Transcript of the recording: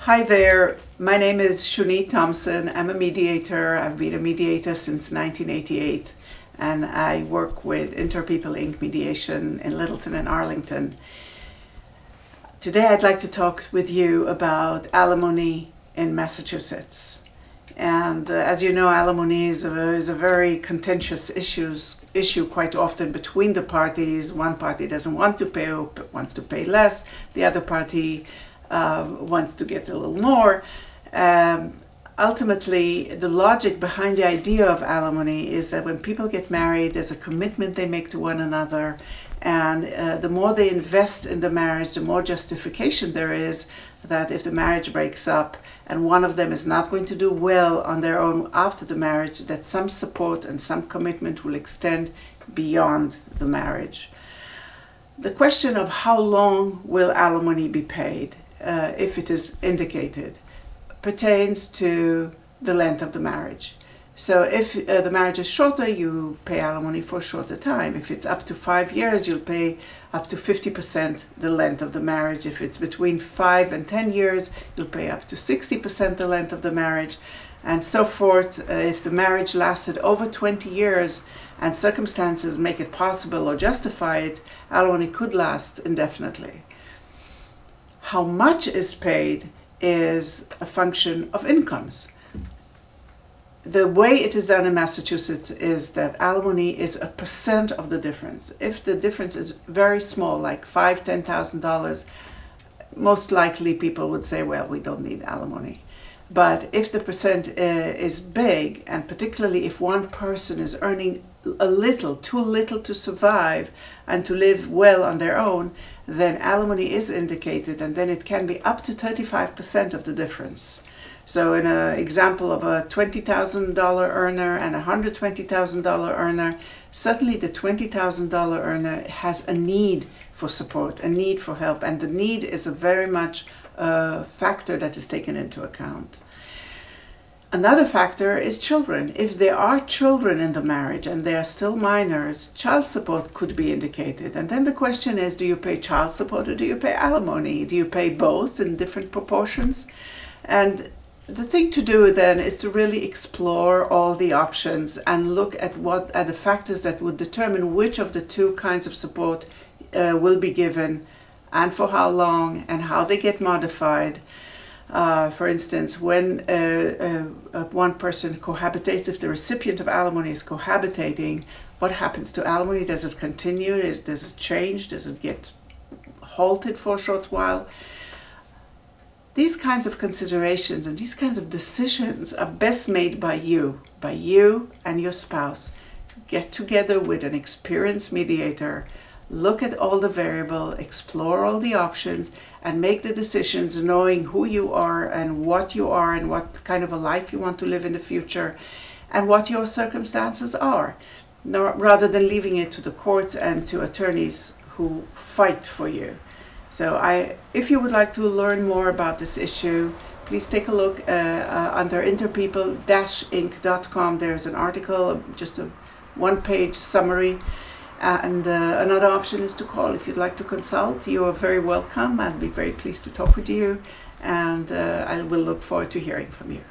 Hi there, my name is Shuni Thompson. I'm a mediator. I've been a mediator since 1988 and I work with Interpeople Inc. Mediation in Littleton and Arlington. Today I'd like to talk with you about alimony in Massachusetts. And as you know, alimony is a very contentious issue quite often between the parties. One party doesn't want to pay or wants to pay less. The other party wants to get a little more. Ultimately, the logic behind the idea of alimony is that when people get married, there's a commitment they make to one another, and the more they invest in the marriage, the more justification there is that if the marriage breaks up and one of them is not going to do well on their own after the marriage, that some support and some commitment will extend beyond the marriage. The question of how long will alimony be paid, if it is indicated, pertains to the length of the marriage. So if the marriage is shorter, you pay alimony for a shorter time. If it's up to 5 years, you'll pay up to 50% the length of the marriage. If it's between 5 and 10 years, you'll pay up to 60% the length of the marriage, and so forth. If the marriage lasted over 20 years and circumstances make it possible or justify it, alimony could last indefinitely. How much is paid is a function of incomes. The way it is done in Massachusetts is that alimony is a percent of the difference. If the difference is very small, like $5,000, $10,000, most likely people would say, well, we don't need alimony. But if the percent is big, and particularly if one person is earning a little, too little to survive and to live well on their own, then alimony is indicated, and then it can be up to 35% of the difference. So in an example of a $20,000 earner and a $120,000 earner, suddenly the $20,000 earner has a need for support, a need for help, and the need is a very much factor that is taken into account. Another factor is children. If there are children in the marriage and they are still minors, child support could be indicated. And then the question is, do you pay child support or do you pay alimony? Do you pay both in different proportions? And the thing to do then is to really explore all the options and look at what are the factors that would determine which of the two kinds of support will be given and for how long and how they get modified. For instance, when one person cohabitates, if the recipient of alimony is cohabitating, what happens to alimony? Does it continue? Does it change? Does it get halted for a short while? These kinds of considerations and these kinds of decisions are best made by you and your spouse. Get together with an experienced mediator, look at all the variables, explore all the options, and make the decisions knowing who you are and what kind of a life you want to live in the future and what your circumstances are, rather than leaving it to the courts and to attorneys who fight for you. So if you would like to learn more about this issue, please take a look under interpeople-inc.com. There's an article, just a one-page summary. And another option is to call if you'd like to consult. You are very welcome. I'll be very pleased to talk with you, and I will look forward to hearing from you.